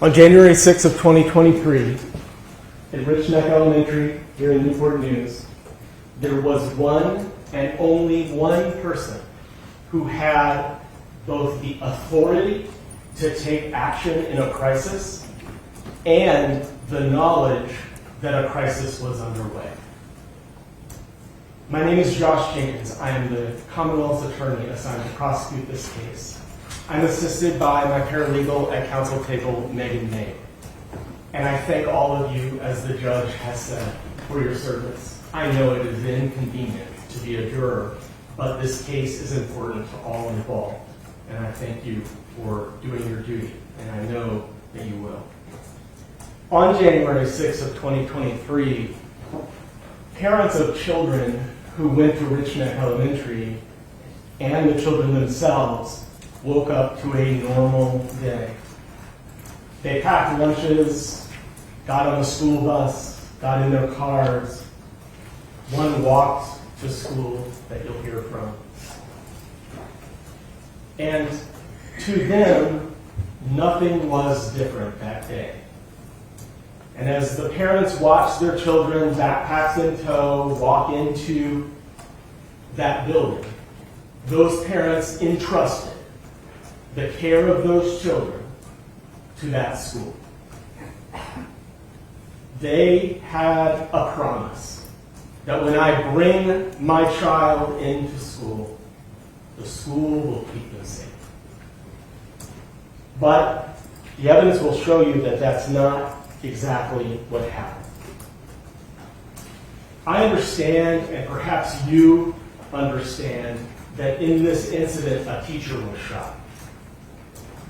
On January 6th of 2023, at Richneck Elementary here in Newport News, there was one and only one person who had both the authority to take action in a crisis and the knowledge that a crisis was underway. My name is Josh Jenkins. I am the Commonwealth's attorney assigned to prosecute this case. I'm assisted by my paralegal at counsel table, Megan May. And I thank all of you, as the judge has said, for your service. I know it is inconvenient to be a juror, but this case is important to all involved. And I thank you for doing your duty, and I know that you will. On January 6th of 2023, parents of children who went to Richneck Elementary and the children themselves woke up to a normal day. They packed lunches, got on the school bus, got in their cars. One walked to school that you'll hear from. And to them, nothing was different that day. And as the parents watched their children, backpacks in tow, walk into that building, those parents entrusted the care of those children to that school. They had a promise that when I bring my child into school, the school will keep them safe. But the evidence will show you that that's not exactly what happened. I understand, and perhaps you understand, that in this incident a teacher was shot.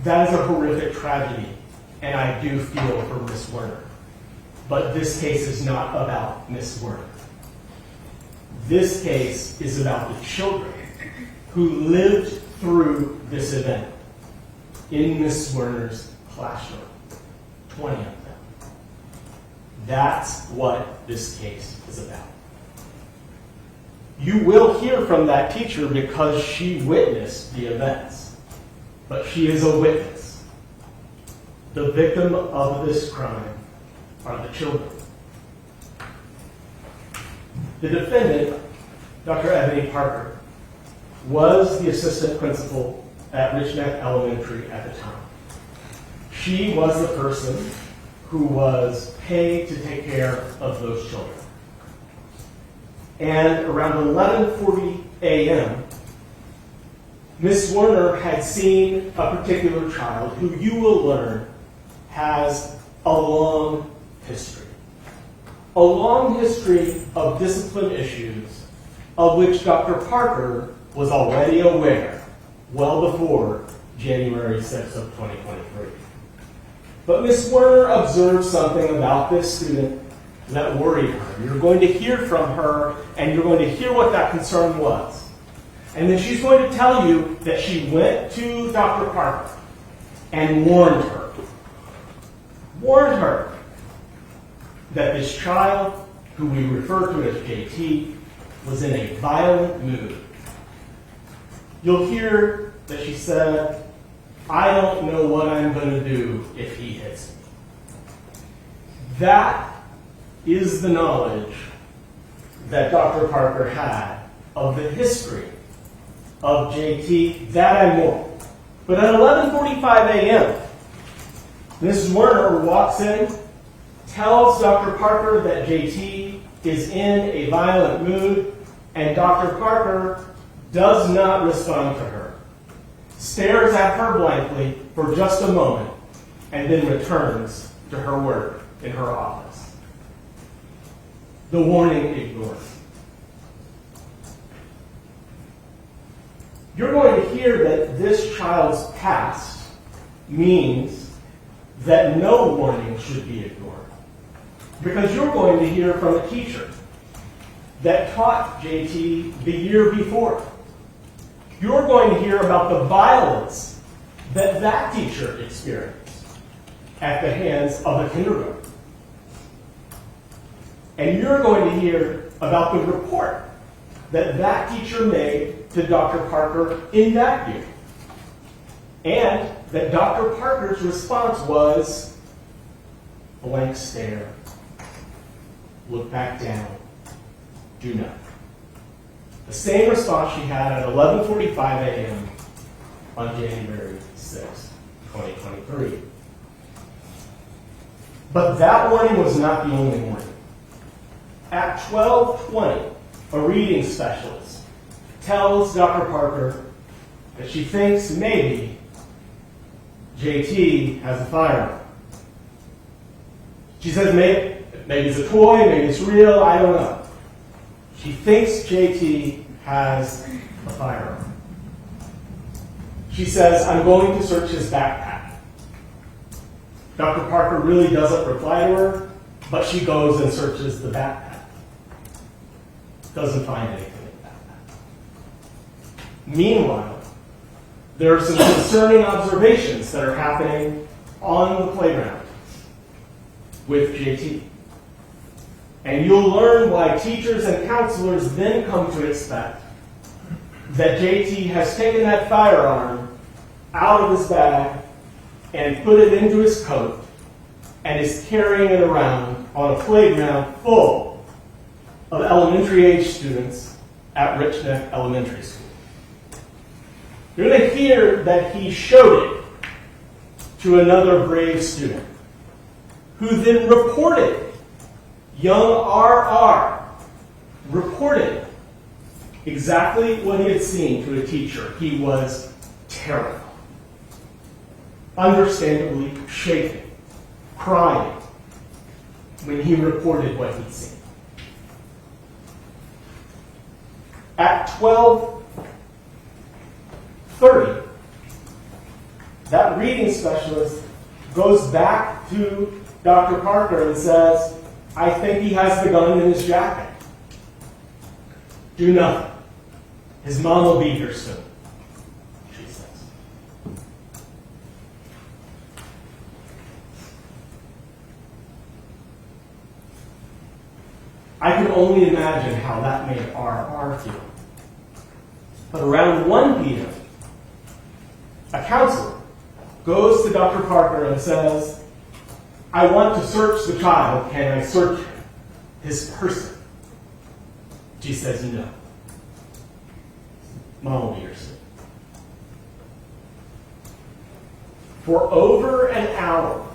That is a horrific tragedy, and I do feel for Miss Zwerner. But this case is not about Miss Zwerner. This case is about the children who lived through this event in Miss Zwerner's classroom. 20 of them. That's what this case is about. You will hear from that teacher because she witnessed the events. But she is a witness. The victim of this crime are the children. The defendant, Dr. Ebony Parker, was the assistant principal at Richneck Elementary at the time. She was the person who was paid to take care of those children. And around 11:40 a.m., Ms. Zwerner had seen a particular child who you will learn has a long history. A long history of discipline issues of which Dr. Parker was already aware well before January 6th of 2023. But Ms. Zwerner observed something about this student that worried her. You're going to hear from her, and you're going to hear what that concern was. And then she's going to tell you that she went to Dr. Parker and warned her that this child, who we refer to as JT, was in a violent mood. You'll hear that she said, "I don't know what I'm going to do if he hits me." That is the knowledge that Dr. Parker had of the history of JT, that and more. But at 11:45 a.m., Ms. Zwerner walks in, tells Dr. Parker that JT is in a violent mood, and Dr. Parker does not respond to her, stares at her blankly for just a moment, and then returns to her work in her office. The warning ignored. You're going to hear that this child's past means that no warning should be ignored. Because you're going to hear from a teacher that taught JT the year before. You're going to hear about the violence that that teacher experienced at the hands of a kindergartner. And you're going to hear about the report that that teacher made to Dr. Parker in that year. And that Dr. Parker's response was, blank stare, look back down, do nothing. The same response she had at 11:45 a.m. on January 6, 2023. But that warning was not the only warning. At 12:20, a reading specialist tells Dr. Parker that she thinks maybe JT has a firearm. She says maybe it's a toy, maybe it's real, I don't know. She thinks JT has a firearm. She says, I'm going to search his backpack. Dr. Parker really doesn't reply to her, but she goes and searches the backpack. Doesn't find anything in the backpack. Meanwhile, there are some concerning observations that are happening on the playground with JT. And you'll learn why teachers and counselors then come to expect that JT has taken that firearm out of his bag and put it into his coat and is carrying it around on a playground full of elementary age students at Richneck Elementary School. You're going to hear that he showed it to another brave student, who then reported, young RR reported exactly what he had seen to a teacher. He was terrified, understandably shaken, crying when he reported what he'd seen. At 12:30, that reading specialist goes back to Dr. Parker and says, I think he has the gun in his jacket. Do nothing. His mom will be here soon, she says. I can only imagine how that made RR feel. But around 1 p.m., a counselor goes to Dr. Parker and says, I want to search the child. Can I search him? His person? She says no. Mom will be here soon. For over an hour,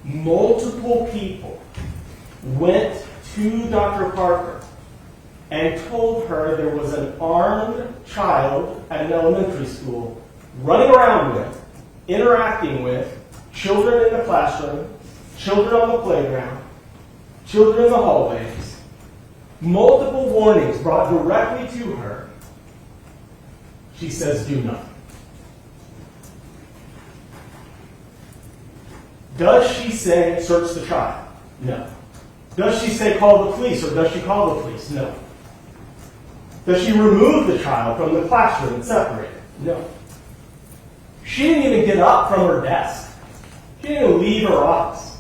multiple people went to Dr. Parker and told her there was an armed child at an elementary school running around with, interacting with, children in the classroom, children on the playground, children in the hallways. Multiple warnings brought directly to her. She says, do nothing. Does she say, search the child? No. Does she say, call the police, or does she call the police? No. Does she remove the child from the classroom and separate it? No. She didn't even get up from her desk. She didn't even leave her office.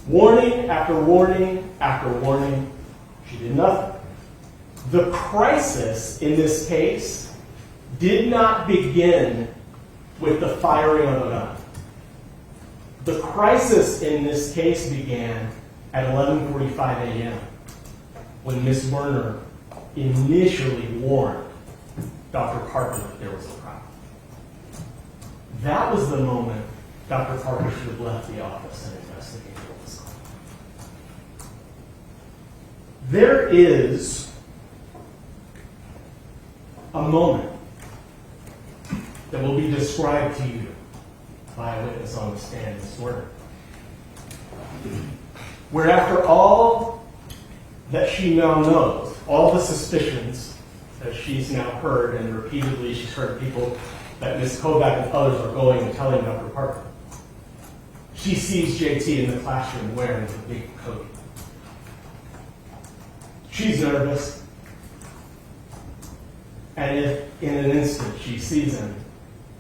Warning after warning after warning, she did nothing. The crisis in this case did not begin with the firing of a gun. The crisis in this case began at 11:45 a.m. when Ms. Zwerner initially warned Dr. Parker that there was a problem. That was the moment Dr. Parker should have left the office and investigated what was going on. There is a moment that will be described to you by a witness on the stand, Ms. Zwerner, where after all that she now knows, all the suspicions that she's now heard, and repeatedly she's heard people that Ms. Kovac and others are going and telling Dr. Parker, she sees JT in the classroom wearing a big coat. She's nervous. And if in an instant she sees him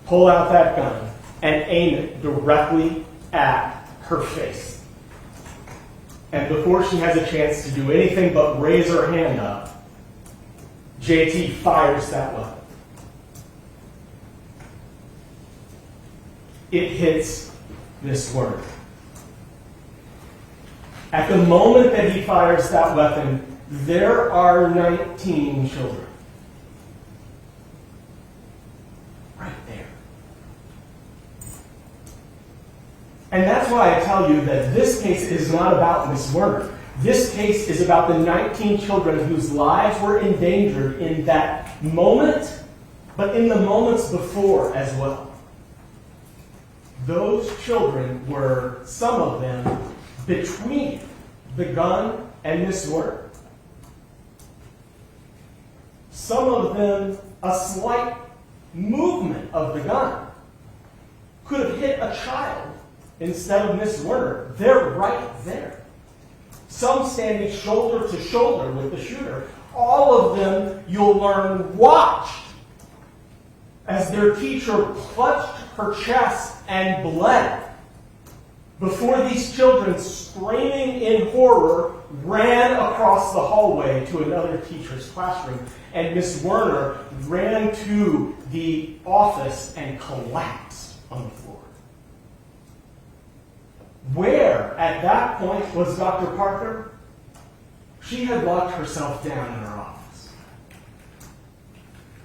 pull out that gun and aim it directly at her face. And before she has a chance to do anything but raise her hand up, JT fires that weapon. It hits Miss Zwerner At the moment that he fires that weapon, there are 19 children. Right there. And that's why I tell you that this case is not about Miss Zwerner. This case is about the 19 children whose lives were endangered in that moment, but in the moments before as well. Those children were, some of them, between the gun and Miss Zwerner. Some of them, a slight movement of the gun could have hit a child instead of Miss Zwerner. They're right there. Some standing shoulder to shoulder with the shooter. All of them, you'll learn, watched as their teacher clutched her chest and bled before these children, screaming in horror, ran across the hallway to another teacher's classroom. And Miss Zwerner ran to the office and collapsed on the floor. Where, at that point, was Dr. Parker? She had locked herself down in her office.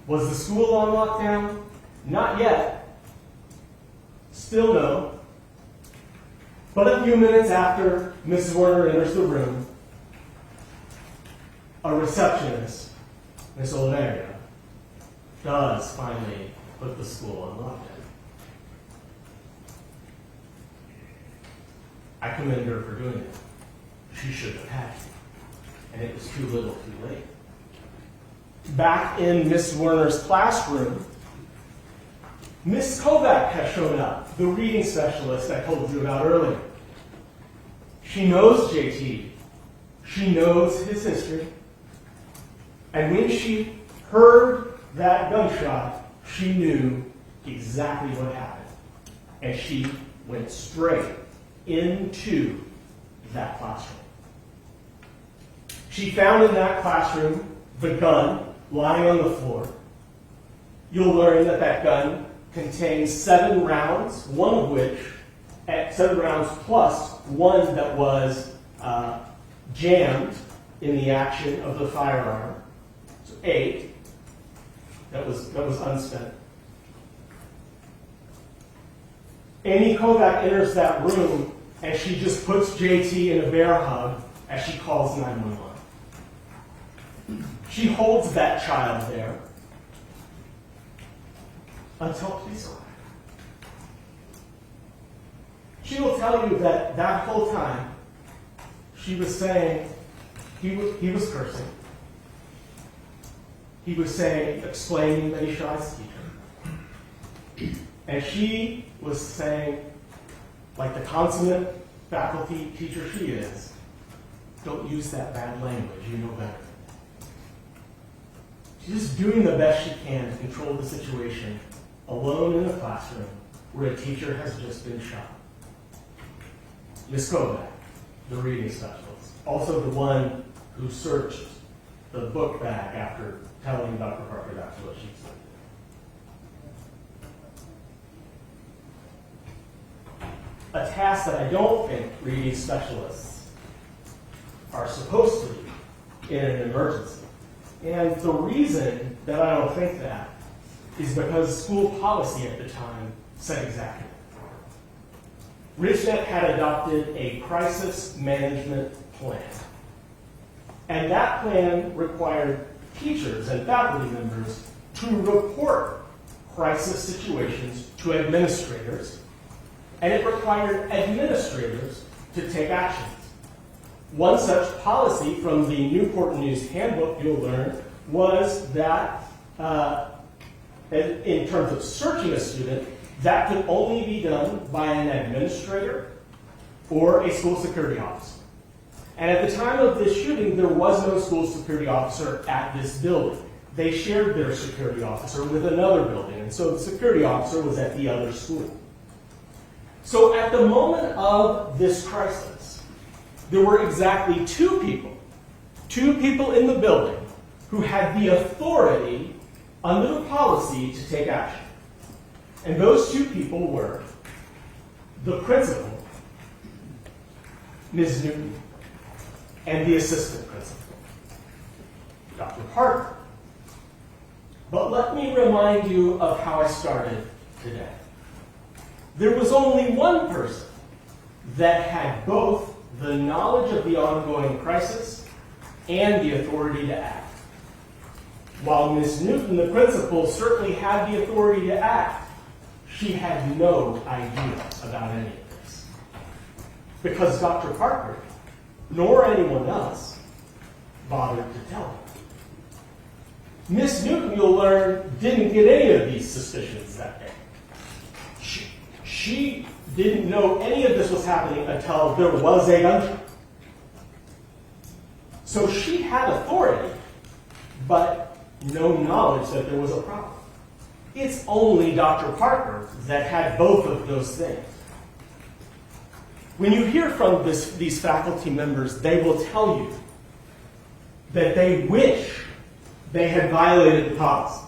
Was the school on lockdown? Not yet. Still no. But a few minutes after Mrs. Zwerner enters the room, a receptionist, Miss Oliveira, does finally put the school on lockdown. I commend her for doing it. She should have had to. And it was too little too late. Back in Miss Zwerner's classroom, Miss Kovac has shown up, the reading specialist I told you about earlier. She knows JT. She knows his history. And when she heard that gunshot, she knew exactly what happened. And she went straight into that classroom. She found in that classroom the gun lying on the floor. You'll learn that that gun contains 7 rounds, one of which, 7 rounds plus one that was jammed in the action of the firearm. So 8 that was unspent. Amy Kovac enters that room and she just puts JT in a bear hug as she calls 911. She holds that child there until police arrive. She will tell you that that whole time she was saying, he was cursing. He was saying, explaining that he shot his teacher. And she was saying, like the consummate faculty teacher she is, don't use that bad language, you know better. She's just doing the best she can to control the situation alone in a classroom where a teacher has just been shot. Ms. Kovac, the reading specialist, also the one who searched the book bag after telling Dr. Parker that's what she said. A task that I don't think reading specialists are supposed to do in an emergency. And the reason that I don't think that is because school policy at the time said exactly that. Richneck had adopted a crisis management plan. And that plan required teachers and faculty members to report crisis situations to administrators, and it required administrators to take actions. One such policy from the Newport News Handbook, you'll learn, was that in terms of searching a student, that could only be done by an administrator or a school security officer. And at the time of this shooting, there was no school security officer at this building. They shared their security officer with another building, and so the security officer was at the other school. So at the moment of this crisis, there were exactly 2 people in the building who had the authority under the policy to take action. And those 2 people were the principal, Ms. Newton, and the assistant principal, Dr. Parker. But let me remind you of how I started today. There was only one person that had both the knowledge of the ongoing crisis and the authority to act. While Ms. Newton, the principal, certainly had the authority to act, she had no idea about any of this. Because Dr. Parker, nor anyone else, bothered to tell her. Ms. Newton, you'll learn, didn't get any of these suspicions that day. She didn't know any of this was happening until there was a gunshot. So she had authority, but no knowledge that there was a problem. It's only Dr. Parker that had both of those things. When you hear from these faculty members, they will tell you that they wish they had violated the policy.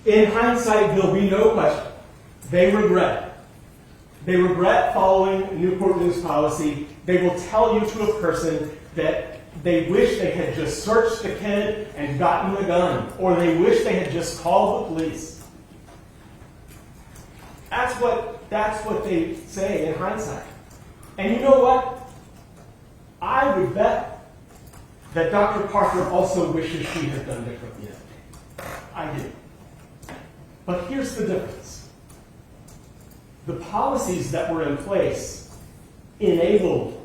In hindsight, there'll be no question. They regret it. They regret following Newport News policy. They will tell you to a person that they wish they had just searched the kid and gotten the gun, or they wish they had just called the police. That's what they say in hindsight. And you know what? I would bet that Dr. Parker also wishes she had done differently. I do. But here's the difference. The policies that were in place enabled,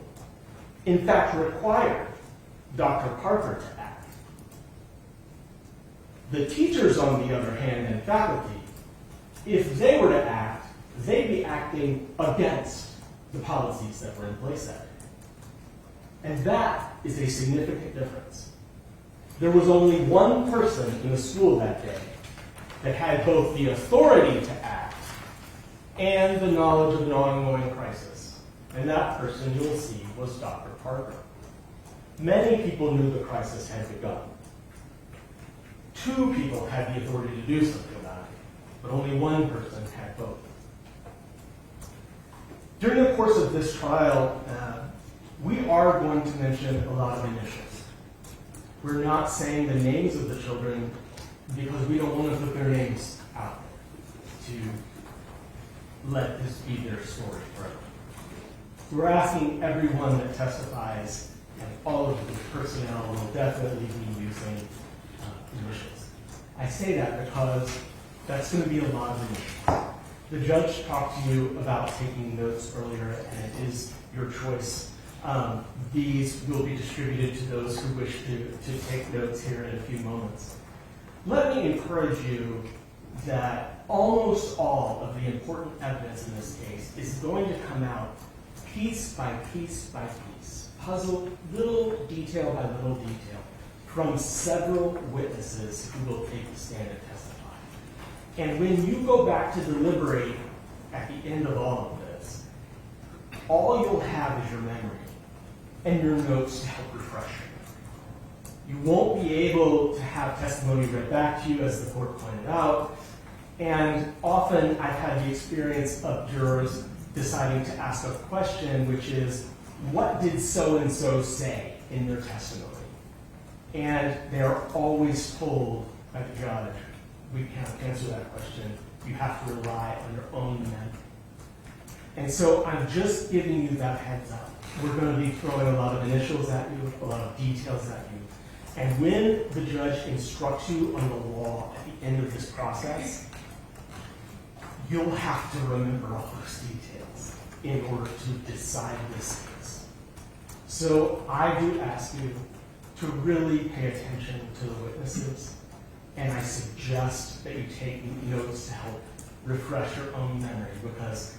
in fact required, Dr. Parker to act. The teachers, on the other hand, and faculty, if they were to act, they'd be acting against the policies that were in place that day. And that is a significant difference. There was only one person in the school that day that had both the authority to act and the knowledge of an ongoing crisis. And that person, you'll see, was Dr. Parker. Many people knew the crisis had begun. 2 people had the authority to do something about it, but only one person had both. During the course of this trial, we are going to mention a lot of initials. We're not saying the names of the children because we don't want to put their names out there to let this be their story forever. We're asking everyone that testifies, and all of the personnel will definitely be using initials. I say that because that's going to be a lot of initials. The judge talked to you about taking notes earlier, and it is your choice. These will be distributed to those who wish to take notes here in a few moments. Let me encourage you that almost all of the important evidence in this case is going to come out piece by piece by piece, puzzled little detail by little detail, from several witnesses who will take the stand and testify. And when you go back to deliberate at the end of all of this, all you'll have is your memory and your notes to help refresh you. You won't be able to have testimony read back to you, as the court pointed out, and often I've had the experience of jurors deciding to ask a question, which is, what did so-and-so say in their testimony? And they're always told by the judge, we can't answer that question. You have to rely on your own memory. And so I'm just giving you that heads up. We're going to be throwing a lot of initials at you, a lot of details at you. And when the judge instructs you on the law at the end of this process, you'll have to remember all those details in order to decide this case. So I do ask you to really pay attention to the witnesses, and I suggest that you take notes to help refresh your own memory, because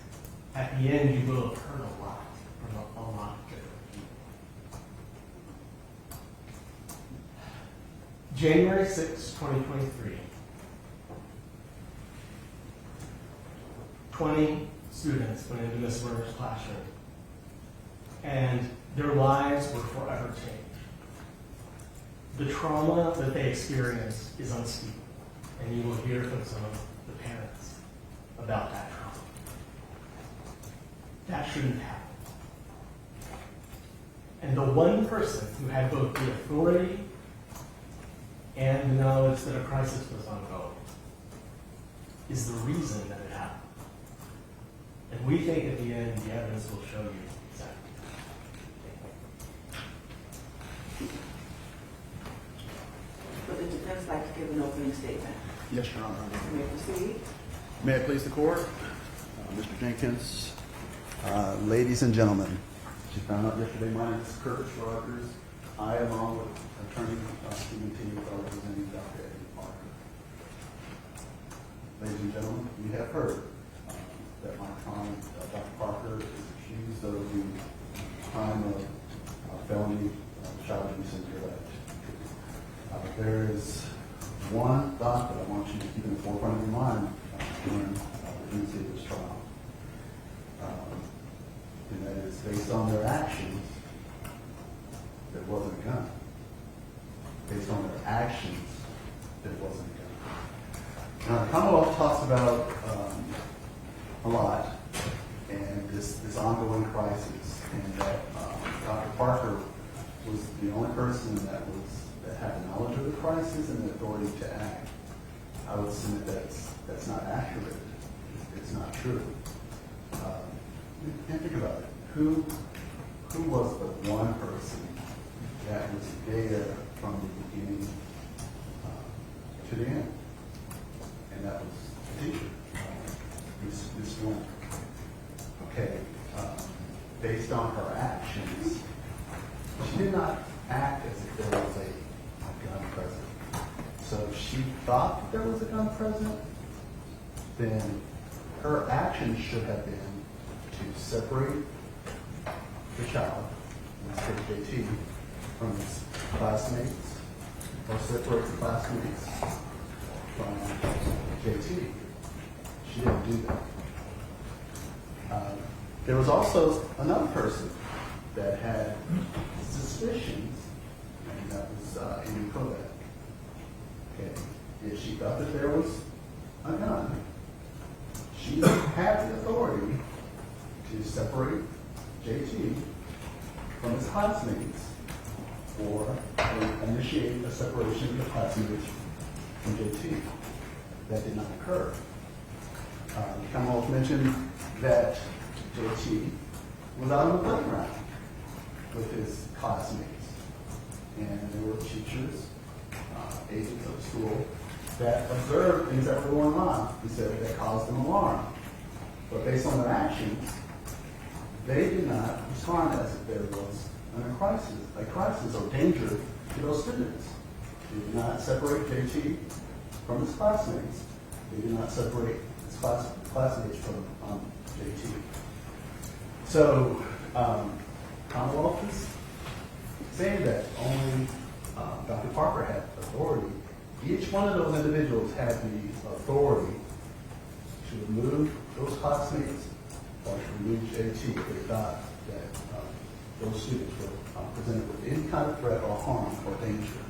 at the end you will have heard a lot from a lot of different people. January 6, 2023. 20 students went into Ms. Zwerner's classroom, and their lives were forever changed. The trauma that they experienced is unspeakable, and you will hear from some of the parents about that trauma. That shouldn't happen. And the one person who had both the authority and the knowledge that a crisis was ongoing is the reason that it happened. And we think at the end, the evidence will show you exactly. Would the defense like to give an opening statement? Yes, Your Honor. You may proceed. May it please the court, Mr. Jenkins, ladies and gentlemen. As you found out yesterday, my name is Curtis Rogers. I, along with attorney Stephen T. are representing Dr. Ebony Parker. Ladies and gentlemen, we have heard that my client, Dr. Parker, is accused of the crime of felony child abuse and neglect. There is one thought that I want you to keep in the forefront of your mind during the pendency of this trial. And that is, based on their actions, there wasn't a gun. Based on their actions, there wasn't a gun. Now, the Commonwealth talks about a lot, and this ongoing crisis, and that Dr. Parker was the only person that had the knowledge of the crisis and the authority to act. I would submit that's not accurate. It's not true. And think about it. Who was the one person that was there from the beginning to the end? And that was the teacher, Ms. Zwerner. Okay. Based on her actions, she did not act as if there was a gun present. So if she thought that there was a gun present, then her actions should have been to separate the child, in this case JT, from his classmates, or separate the classmates from JT. She didn't do that. There was also another person that had suspicions, and that was Amy Kovac. Okay. If she thought that there was a gun, she had the authority to separate JT from his classmates or initiate a separation of the classmates from JT. That did not occur. The Commonwealth mentioned that JT was out on the playground with his classmates. And there were teachers, agents of the school, that observed things that were going on. He said that caused them alarm. But based on their actions, they did not respond as if there was a crisis or danger to those students. They did not separate JT from his classmates. They did not separate his classmates from JT. So, Commonwealth is saying that only Dr. Parker had authority. Each one of those individuals had the authority to remove those classmates or to remove JT if they thought that those students were presented with any kind of threat or harm or danger.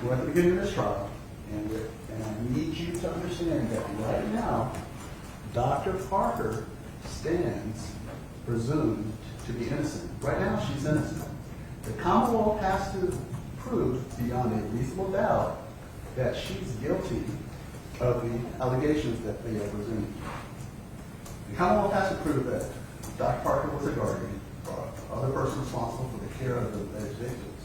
We're at the beginning of this trial, and I need you to understand that right now, Dr. Parker stands presumed to be innocent. Right now, she's innocent. The Commonwealth has to prove beyond a reasonable doubt that she's guilty of the allegations that they are presuming. The Commonwealth has to prove that Dr. Parker was a guardian or other person responsible for the care of the alleged victims.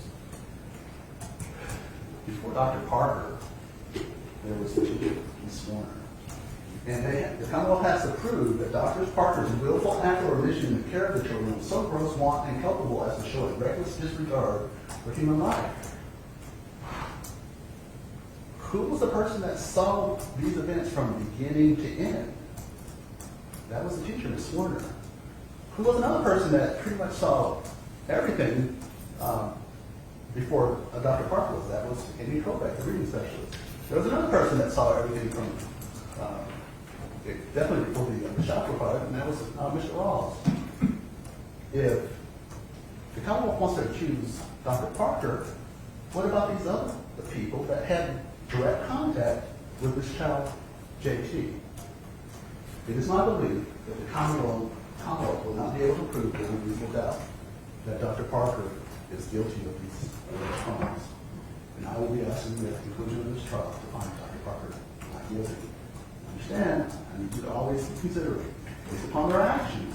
Before Dr. Parker, there was the teacher, Ms. Zwerner. And the Commonwealth has to prove that Dr. Parker's willful act or omission in the care of the children was so gross, wanton, and culpable as to show a reckless disregard for human life. Who was the person that saw these events from beginning to end? That was the teacher, Ms. Zwerner. Who was another person that pretty much saw everything before Dr. Parker was? That was Ebony Parker, the reading specialist. There was another person that saw everything from definitely before the shots were fired, and that was Mr. Rawls. If the Commonwealth wants to accuse Dr. Parker, what about these other people that had direct contact with this child, JT? It is my belief that the Commonwealth will not be able to prove beyond a reasonable doubt that Dr. Parker is guilty of these crimes. And I will be asking you at the conclusion of this trial to find Dr. Parker not guilty. Understand, I need you to always consider it based upon their actions.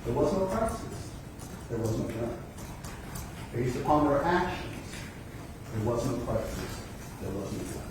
There was no crisis. There was no gun. Based upon their actions, there was no crisis. There was no gun.